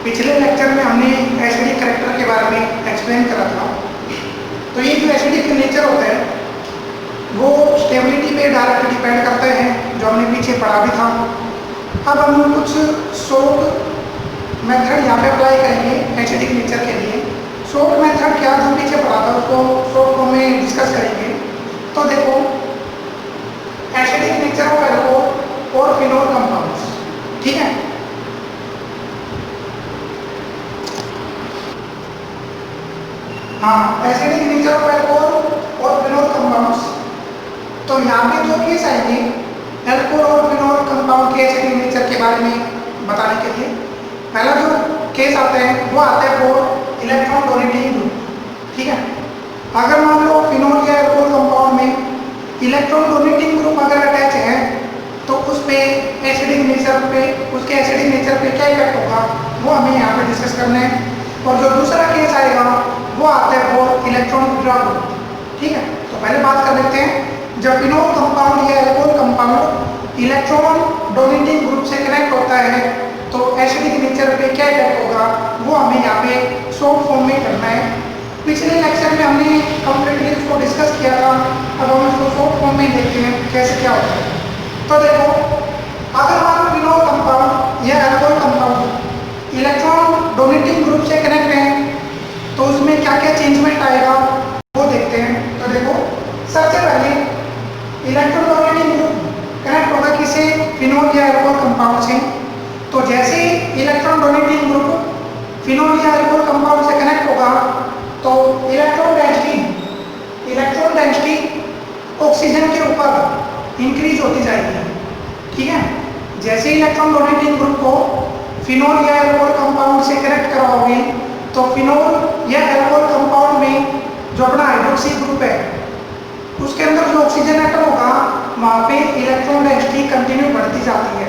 पिछले लेक्चर में हमने एसिडिक करैक्टर के बारे में एक्सप्लेन करा था। तो ये जो एसिडिक नेचर होता है वो स्टेबिलिटी पे डायरेक्ट डिपेंड करते हैं, जो हमने पीछे पढ़ा भी था। अब हम कुछ सोप मेथड यहाँ पे अप्लाई करेंगे एसिडिक नेचर के लिए। सोप मेथड क्या जो पीछे पढ़ा था उसको सोप को में डिस्कस करेंगे। तो देखो एसिडिक नेचर ऑफ एल्कोहल और फिनोल कंपाउंड्स, ठीक है। हाँ, एसिडिक नेचर ऑफ एल्कोहल और फिनोल कंपाउंड्स। तो यहाँ पे जो केस आएंगे एल्कोहल और फिनोल कंपाउंड के एसिडिक नेचर के बारे में बताने के लिए, पहला जो केस आता है वो आता है फॉर इलेक्ट्रॉन डोनेटिंग ग्रुप, ठीक है। अगर मान लो फिनोल या एल्कोहल कंपाउंड में इलेक्ट्रॉन डोनेटिंग ग्रुप अगर अटैच है तो उस पे एसिडिक नेचर पे, उसके एसिडिक नेचर पे क्या इफेक्ट होगा वो हमें यहाँ पे डिस्कस करना है। और जो दूसरा केस आएगा वो आता है फॉर इलेक्ट्रॉन विड्रॉल ग्रुप, ठीक है। तो पहले बात कर लेते हैं, जब फिनोल कंपाउंड या alcohol compound electron donating group से कनेक्ट होता है तो एसिडिक नेचर पे क्या इफेक्ट होगा वो हमें यहाँ पे सोप फॉर्म में करना है। पिछले लेक्चर में हमने कंप्लीटली इसको डिस्कस किया था, अब हम इसको सोप फॉर्म में देखते हैं कैसे क्या होता है। तो देखो अगर मान लो फिनोल कंपाउंड या alcohol compound electron donating group से कनेक्ट है तो उसमें क्या क्या चेंजमेंट आएगा वो देखते हैं। तो देखो सबसे पहले इलेक्ट्रॉन डोनेटिंग ग्रुप कनेक्ट होगा किसे, फिनोल या एल्कोहल कंपाउंड से। तो जैसे इलेक्ट्रॉन डोनेटिंग ग्रुप फिनोल या एल्कोहल कंपाउंड से कनेक्ट होगा तो इलेक्ट्रॉन डेंसिटी ऑक्सीजन के ऊपर इंक्रीज होती जाएगी, ठीक है। जैसे इलेक्ट्रॉन डोनेटिंग ग्रुप को फिनोल या एल्कोहल कंपाउंड से कनेक्ट कराओगे तो फिनोल या एल्कोहल कंपाउंड में जो अपना हाइड्रोक्सी ग्रुप है उसके अंदर जो ऑक्सीजन एटम होगा वहाँ पे इलेक्ट्रॉन डेंसिटी कंटिन्यू बढ़ती जाती है,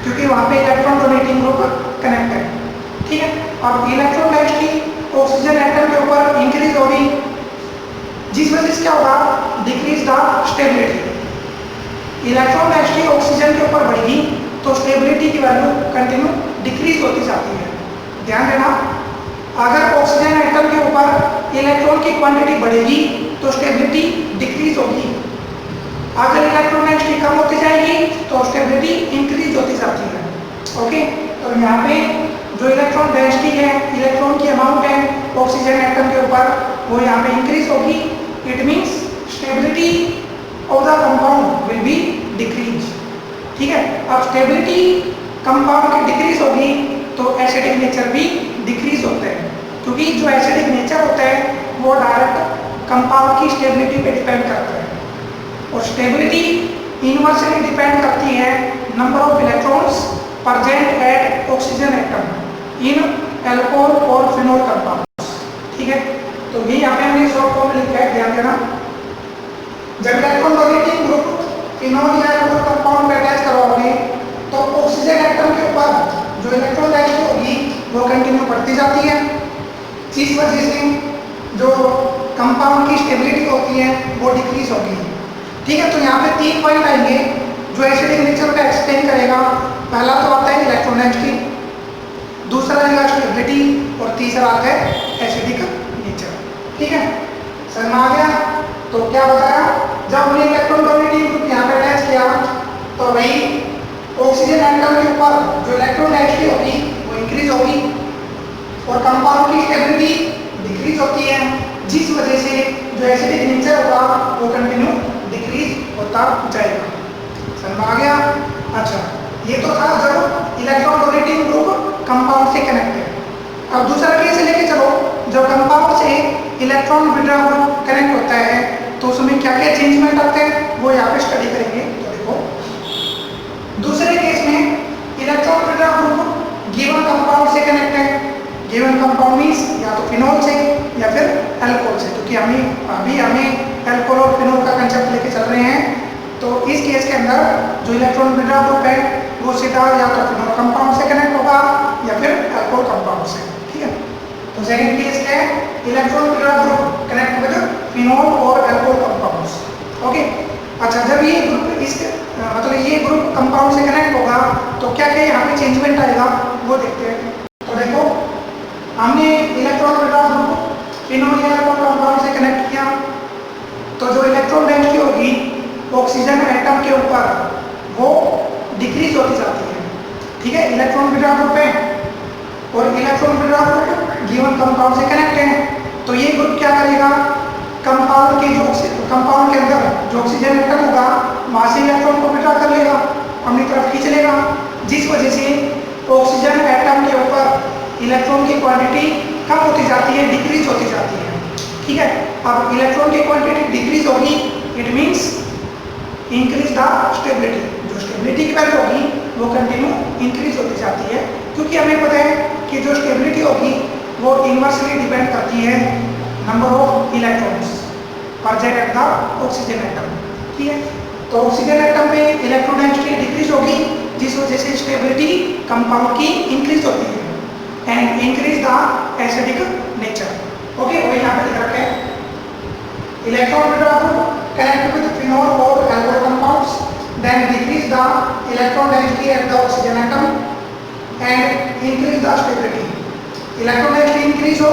क्योंकि वहाँ पे इलेक्ट्रॉन डोनेटिंग ग्रुप कनेक्ट है, ठीक है। अब इलेक्ट्रॉन डेंसिटी ऑक्सीजन एटम के ऊपर इंक्रीज होगी, जिस वजह से क्या होगा, decrease the stability. Electron density oxygen के ऊपर बढ़ेगी तो स्टेबिलिटी की वैल्यू कंटिन्यू डिक्रीज होती जाती है। ध्यान देना, अगर ऑक्सीजन एटम के ऊपर इलेक्ट्रॉन की क्वांटिटी बढ़ेगी तो स्टेबिलिटी डिक्रीज होगी। अगर इलेक्ट्रॉन डेंसिटी कम होती जाएगी तो स्टेबिलिटी इंक्रीज होती जाती है, ओके। तो यहाँ पे जो इलेक्ट्रॉन डेंसिटी है, इलेक्ट्रॉन की अमाउंट है ऑक्सीजन एटम के ऊपर वो यहाँ पे इंक्रीज होगी। It means stability of the compound will be decrease, ठीक है। अब स्टेबिलिटी कंपाउंड की डिक्रीज होगी तो एसिडिक नेचर भी डिक्रीज होता है, क्योंकि जो एसिडिक नेचर होता है वो डायरेक्ट कंपाउंड की स्टेबिलिटी पे डिपेंड करता है। और स्टेबिलिटी इनवर्सली डिपेंड करती है number of electrons present at oxygen atom in alcohol और फिनोल कंपाउंड्स, ठीक है। तो ये यहाँ पे हमने शॉर्ट फॉर्म में लिखा है, ध्यान देना। जब इलेक्ट्रॉन डोनेटिंग ग्रुप फिनोल या एल्कोहल कंपाउंड में अटैच करवाओगे तो ऑक्सीजन एटम के ऊपर जो इलेक्ट्रॉन डेंसिटी होगी वो कंटिन्यू बढ़ती जाती है, जिस वजह से जो कंपाउंड की स्टेबिलिटी होती है वो डिक्रीज होगी, ठीक है। तो यहाँ पे 3 पॉइंट आएंगे जो एसिडिक नेचर का एक्सप्लेन करेगा। पहला तो आता है इलेक्ट्रॉन डेंसिटी, दूसरा आएगा स्टेबिलिटी और तीसरा आता है एसिडिक नेचर, ठीक है। समझ में आ गया? तो क्या बताया, जब हमने इलेक्ट्रॉन डोनेटिंग ग्रुप यहाँ पे अटैच किया तो भाई ऑक्सीजन एटम के ऊपर जो इलेक्ट्रॉन डेंसिटी होगी वो इंक्रीज होगी और कंपाउंड की स्टेबिलिटी डिक्रीज होती है, जिस वजह से जो एसिडिक नेचर होगा वो कंटिन्यू डिक्रीज होता जाएगा। समझ में आ गया? अच्छा, ये तो था जब इलेक्ट्रॉन डोनेटिंग ग्रुप कंपाउंड से कनेक्ट है। अब दूसरा केस लेके चलो, जब कंपाउंड से इलेक्ट्रॉन विड्रॉल ग्रुप कनेक्ट होता है तो उसमें क्या क्या चेंजमेंट आते हैं वो यहाँ पे स्टडी करेंगे। तो देखो दूसरे केस में electron withdrawal group given compound से कनेक्ट है। गिवन कंपाउंड मींस या तो फिनोल से या फिर एल्कोहल से, क्योंकि हमें एल्कोहल और फिनोल का कंसेप्ट लेके चल रहे हैं। तो इस केस के अंदर जो इलेक्ट्रॉन विड्रॉल ग्रुप है वो सीधा या तो फिनोल कंपाउंड से कनेक्ट होगा या फिर एल्कोहल कंपाउंड से, ठीक है। तो सेकंड केस क्या है, electron withdrawal group connect with phenol और एल्कोहल कंपाउंड्स, ओके। अच्छा, जब ये ग्रुप मतलब ये ग्रुप कंपाउंड से कनेक्ट होगा तो क्या क्या यहाँ पे चेंजमेंट आएगा वो देखते हैं। तो देखो हमने इलेक्ट्रॉन विड्रॉल ग्रुप फिनोल या एल्कोहल कंपाउंड से कनेक्ट किया, तो जो इलेक्ट्रॉन डेंसिटी होगी ऑक्सीजन एटम के ऊपर वो डिक्रीज होती जाती है। ठीक है, इलेक्ट्रॉन विड्रॉल ग्रुप है और electron withdrawal group given compound से कनेक्ट है, तो ये ग्रुप क्या करेगा, कंपाउंड के अंदर जो ऑक्सीजन एटम होगा वहां से इलेक्ट्रॉन को विड्रॉ कर लेगा, अपनी तरफ खींच लेगा, जिस वजह से ऑक्सीजन एटम के ऊपर इलेक्ट्रॉन की क्वांटिटी कम होती जाती है, डिक्रीज होती जाती है। ठीक है, अब इलेक्ट्रॉन की क्वांटिटी डिक्रीज होगी, it means increase the stability, जो स्टेबिलिटी की वैल्यू होगी वो कंटिन्यू इंक्रीज होती जाती है, क्योंकि हमें पता है कि जो स्टेबिलिटी होगी वो इनवर्सली डिपेंड करती है number of electrons present at the oxygen atom. ठीक है, तो ऑक्सीजन एटम पे इलेक्ट्रॉन डेंसिटी डिक्रीज होगी, जिस वजह से स्टेबिलिटी कंपाउंड की इंक्रीज होती है and increase the acidic nature. Okay, वो यहाँ पे लिख रखे हैं electron withdrawal group connect with phenol or alcohol compounds, then decrease the electron density at the oxygen atom and increase the stability. Electron density increase हो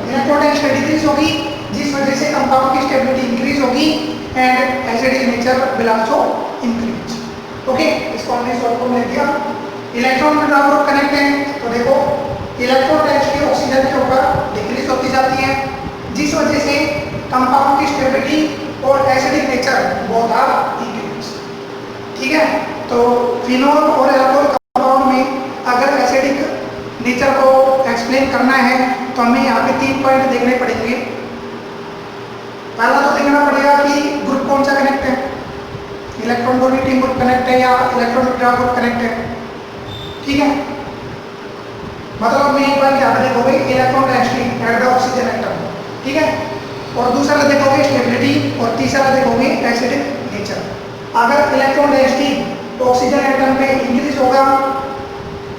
electron density decrease होगी, जिस वजह से कंपाउंड की स्टेबिलिटी इंक्रीज होगी and acidic nature will also increase. Okay, इसको हमने short form में दिया। इलेक्ट्रॉन विड्रॉल ग्रुप कनेक्ट है, तो देखो इलेक्ट्रॉन डेंसिटी ऑक्सीजन के ऊपर डिक्रीज होती जाती है, जिस वजह से कंपाउंड की स्टेबिलिटी और acidic nature both are increase. ठीक है, तो फिनोल और एल्कोहल कंपाउंड में अगर एसिडिक नेचर को एक्सप्लेन करना है तो हमें यहाँ पे 3 पॉइंट देखने पड़ेंगे। पहला तो देखना पड़ेगा कि ग्रुप कौन सा कनेक्ट है, इलेक्ट्रॉन डोनेटिंग ग्रुप कनेक्ट है या इलेक्ट्रॉन विड्रॉल ग्रुप कनेक्ट है। ठीक है, मतलब मेन पॉइंट यहाँ पे देखोगे electron density at the oxygen atom. ठीक है, और दूसरा देखोगे स्टेबिलिटी और तीसरा देखोगे एसिडिक नेचर। अगर इलेक्ट्रॉन डेंसिटी ऑक्सीजन एटम पे इंक्रीज होगा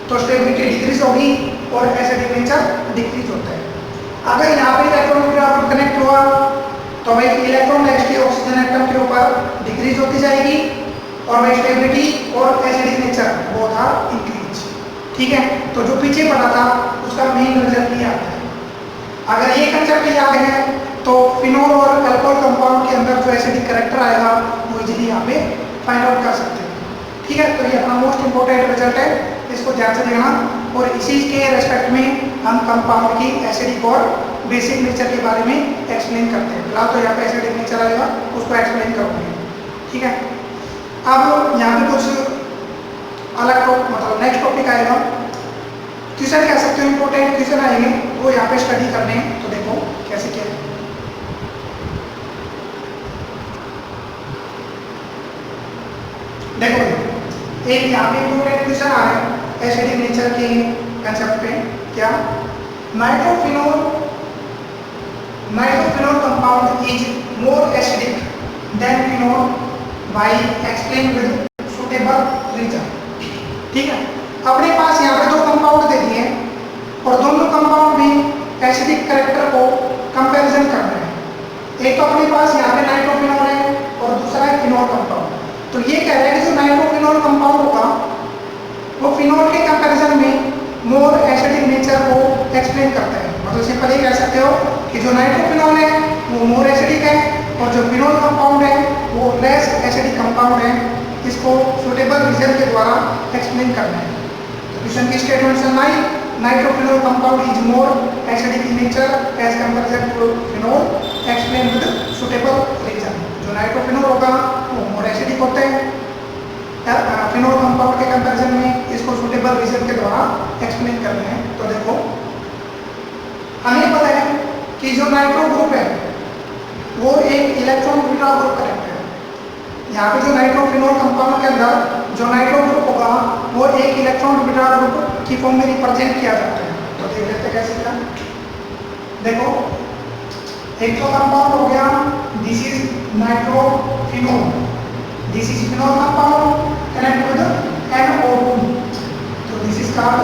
तो स्टेबिलिटी डिक्रीज होगी और एसिडिक नेचर डिक्रीज होता है। अगर यहाँ पे इलेक्ट्रॉन विड्रॉल ग्रुप कनेक्ट हुआ तो भाई इलेक्ट्रॉन डेंसिटी ऑक्सीजन एटम के ऊपर डिक्रीज होती जाएगी और भाई स्टेबिलिटी और acidic nature both are increase. ठीक है, तो जो पीछे पढ़ा था उसका मेन रिजल्ट ये आता है। अगर ये कंसेप्ट याद है तो फिनोल और अल्कोहल कंपाउंड के अंदर जो एसिडिक कैरेक्टर आएगा वो इजीली यहाँ पे फाइंड आउट कर सकते हैं। ठीक है, तो ये अपना मोस्ट इंपोर्टेंट रिजल्ट है, इसको ध्यान से देखना और इसी के रेस्पेक्ट में हम कंपाउंड की एसिडिक और बेसिक नेचर के बारे में एक्सप्लेन करते हैं। फिलहाल तो यहाँ पे एसिडिक नेचर आएगा, उसको एक्सप्लेन करूँगी। ठीक है, अब यहाँ पे कुछ अलग मतलब नेक्स्ट टॉपिक आएगा, क्वेश्चन कह सकते हो इंपॉर्टेंट क्वेश्चन आएंगे वो यहाँ पे स्टडी करने हैं। तो देखो कैसे क्या है। देखो एक यहाँ पे इंपॉर्टेंट क्वेश्चन आ रहा है एसिडिक नेचर के कंसेप्ट पे, क्या nitrophenol compound is more acidic than phenol by explain with suitable reason. ठीक है, अपने पास यहाँ पे 2 कंपाउंड दे दिए और दोनों कंपाउंड में एसिडिक कैरेक्टर को कंपैरिजन करना है। एक तो अपने पास यहाँ पे नाइट्रोफिनोल है और दूसरा है फिनोल कंपाउंड। तो ये कह रहा है कि जो नाइट्रोफिनोल कंपाउंड होगा वो फिनोल के कंपैरिजन में मोर एसिडिक नेचर को एक्सप्लेन करता है। मतलब सिंपल ये कह सकते हो कि जो नाइट्रोफिनोल है वो मोर एसिडिक है और जो फिनोल कंपाउंड है वो लेस एसिडिक कंपाउंड है। इसको सुटेबल रीजन के द्वारा एक्सप्लेन करना है। क्वेश्चन की स्टेटमेंट सुनाई, nitrophenol compound is more acidic in nature as comparison to phenol, explain with suitable reason. जो नाइट्रोफिनोल होगा वो मोर एसिडिक होता है फिनोल कंपाउंड के कंपैरिजन में, इसको सुटेबल रीजन के द्वारा एक्सप्लेन करना है। तो देखो हमें पता है कि जो नाइट्रो ग्रुप है वो एक इलेक्ट्रॉन विड्रॉल ग्रुप कनेक्ट है। यहाँ पे जो नाइट्रोफिनोल कंपाउंड के अंदर जो नाइट्रो ग्रुप होगा वो एक इलेक्ट्रॉन विड्रॉल ग्रुप की फॉर्म में रिप्रेजेंट किया जाता है। तो देख लेते हैं कैसे क्या। देखो एक तो कंपाउंड हो गया, this is nitrophenol, this is phenol compound connect with NO2, तो दिस इज कॉल्ड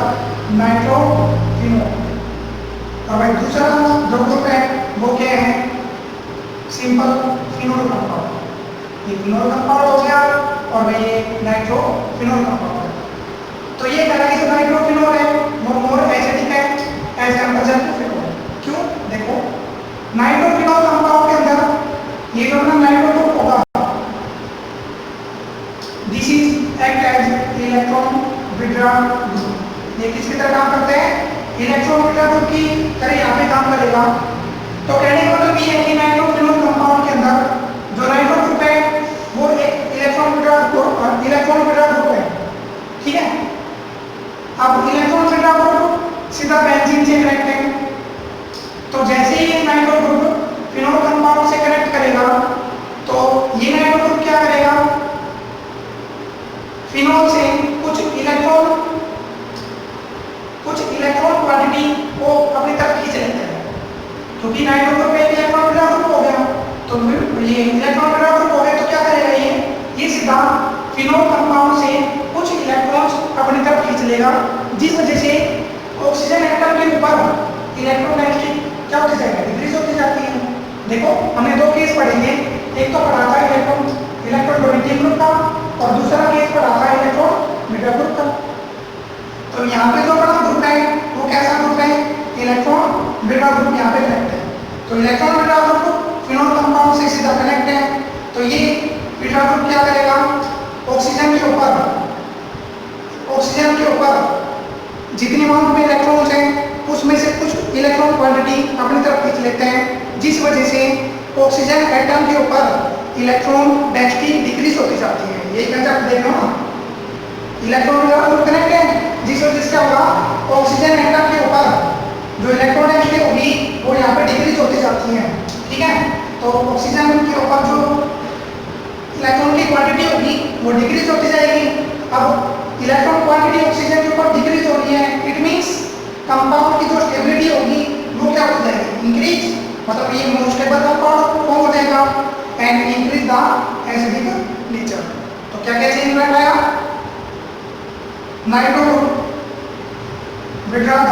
नाइट्रोफिनोल। और भाई दूसरा जो ग्रुप है वो क्या है, सिंपल फिनोल कंपाउंड। ये फिनोल कंपाउंड हो गया और भाई ये नाइट्रोफिनोल कंपाउंड है। तो ये कह रहा है कि जो नाइट्रोफिनोल है वो मोर एसिडिक है as comparison to withdrawal group. ये किसकी तरह काम करते हैं? इलेक्ट्रॉन विड्रॉल ग्रुप की तरह यहाँ पे काम करेगा। तो कहने का मतलब ये है कि नाइट्रोफिनोल कंपाउंड के अंदर जो नाइट्रो ग्रुप है वो एक इलेक्ट्रॉन विड्रॉल ग्रुप है, ठीक है। अब इलेक्ट्रॉन विड्रॉल ग्रुप सीधा बेंजीन से कनेक्ट है, तो जैसे ही नाइट्रो ग्रुप फिनोल कंपाउंड से कनेक्ट करेगा तो ये नाइट्रो ग्रुप क्या करेगा? फिनोल से कुछ इलेक्ट्रॉन क्वांटिटी को अपनी तरफ खींच लेते हैं, क्योंकि नाइट्रो ग्रुप एक इलेक्ट्रॉन विड्रॉल ग्रुप हो गया। तो ये इलेक्ट्रॉन विड्रॉल ग्रुप हो गया तो क्या करेगा? ये सीधा फिनोल कंपाउंड से कुछ इलेक्ट्रॉन्स अपनी तरफ खींच लेगा, जिस वजह से ऑक्सीजन एटम के ऊपर इलेक्ट्रॉन डेंसिटी क्या होती जाएगी? डिक्रीज होती जाती है। देखो हमने दो केस पढ़े थे, एक तो पढ़ा था इलेक्ट्रॉन डोनेटिंग ग्रुप का और दूसरा केस पढ़ा था इलेक्ट्रॉन विड्रॉल ग्रुप का। तो यहाँ पे जो बड़ा ग्रुप है वो कैसा ग्रुप है? इलेक्ट्रॉन विड्रॉल ग्रुप यहाँ पे कनेक्ट है। तो electron withdrawal group phenol compound से सीधा कनेक्ट है, तो ये विड्रॉल ग्रुप क्या करेगा? ऑक्सीजन के ऊपर जितनी अमाउंट में इलेक्ट्रॉन्स हैं उसमें से कुछ इलेक्ट्रॉन क्वांटिटी अपनी तरफ खींच लेते हैं, जिस वजह से ऑक्सीजन एटम के ऊपर इलेक्ट्रॉन डेंसिटी डिक्रीज होती जाती है। यही कंसेप्ट देख लो ना, इलेक्ट्रॉन विड्रॉल ग्रुप कनेक्ट है, जिस वजह से क्या होगा? ऑक्सीजन एटम के ऊपर जो इलेक्ट्रॉन डेंसिटी होगी वो यहाँ पे डिक्रीज होती जाती है, ठीक है। तो ऑक्सीजन के ऊपर जो इलेक्ट्रॉन की क्वांटिटी होगी वो डिक्रीज होती जाएगी। अब इलेक्ट्रॉन क्वांटिटी ऑक्सीजन के ऊपर डिक्रीज हो रही है, इट मींस कंपाउंड की जो स्टेबिलिटी होगी वो क्या हो जाएगी? इंक्रीज, मतलब ये मोर स्टेबल कंपाउंड फॉर्म हो जाएगा and increase the acidic nature. तो क्या क्या चेंज आया? Nitro withdraw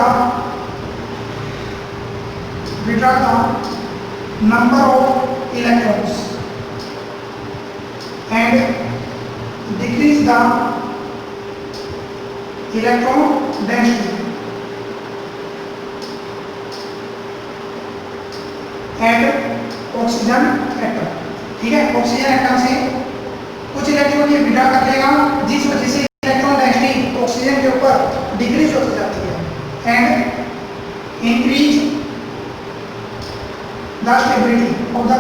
the number of electrons and decrease the electron density at oxygen atom, ठीक है। ऑक्सीजन एटम से कुछ इलेक्ट्रॉन ये विड्रॉ कर लेगा, जिस वजह से इलेक्ट्रॉन डेंसिटी ऑक्सीजन के ऊपर डिक्रीज होती जाती है and increase the stability of the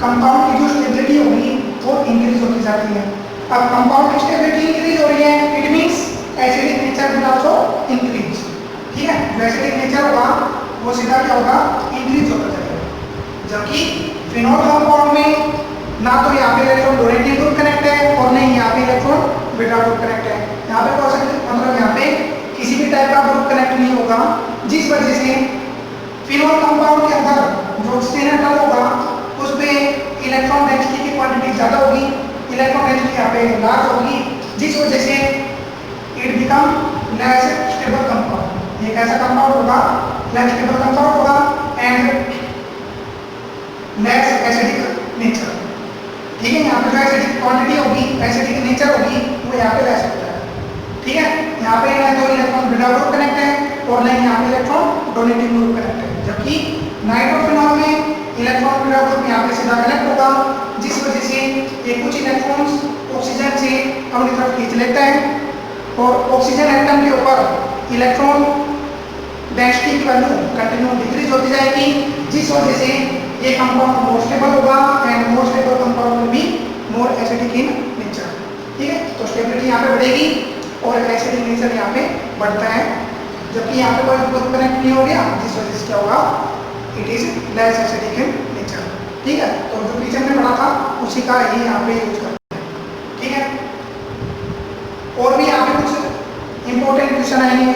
compound की जो स्टेबिलिटी होगी वो इंक्रीज होती जाती है। अब कंपाउंड की स्टेबिलिटी इंक्रीज हो रही है, it means acidic nature will also increase, ठीक है। जो एसिडिक नेचर होगा वो सीधा क्या होगा? इंक्रीज होता जाएगा। जबकि फिनोल कंपाउंड में ना तो यहाँ पे इलेक्ट्रॉन डोनेटिंग ग्रुप कनेक्ट है और नहीं यहाँ पे इलेक्ट्रॉन विड्रॉल ग्रुप कनेक्ट है। यहाँ पे कौन सा मतलब यहाँ पे किसी भी टाइप का ग्रुप कनेक्ट नहीं होगा, जिस वजह से फिनोल कंपाउंड के अंदर जो ऑक्सीजन एटम होगा उस पे इलेक्ट्रॉन डेंसिटी की क्वांटिटी ज़्यादा होगी, इलेक्ट्रॉन डेंसिटी यहाँ पे लार्ज होगी, जिस वजह से it become less stable compound. ये कैसा कंपाउंड होगा? लेस स्टेबल कंपाउंड होगा एंड लेस एसिडिक नेचर, ठीक है। यहाँ पे जो एसिडिक क्वांटिटी होगी, एसिडिक नेचर होगी वो यहाँ पे लेस होता है, ठीक है। यहाँ पे ना तो इलेक्ट्रॉन विड्रॉल ग्रुप कनेक्ट है और नहीं यहाँ पे इलेक्ट्रॉन डोनेटिंग ग्रुप कनेक्ट है। जबकि नाइट्रोफिनॉल में इलेक्ट्रॉन विड्रॉल ग्रुप यहाँ पे सीधा कनेक्ट होगा, जिस वजह से ये कुछ इलेक्ट्रॉन्स ऑक्सीजन से अपनी तरफ खींच लेता है और ऑक्सीजन एटम के ऊपर इलेक्ट्रॉन डेंसिटी की वैल्यू कंटिन्यू डिक्रीज होती जाएगी, जिस वजह से ये कंपाउंड मोर स्टेबल होगा and more stable compound will be more acidic in nature, ठीक है। तो स्टेबिलिटी यहाँ पे बढ़ेगी और एसिडिक नेचर यहाँ पे बढ़ता है, जबकि यहाँ पे कोई ग्रुप कनेक्ट नहीं हो गया, जिस वजह से क्या होगा? It is less acidic in nature, ठीक है। तो जो पीछे में पढ़ा था उसी का ही यहाँ पे यूज करते हैं, ठीक है। और भी यहाँ पे कुछ इंपॉर्टेंट क्वेश्चन आएंगे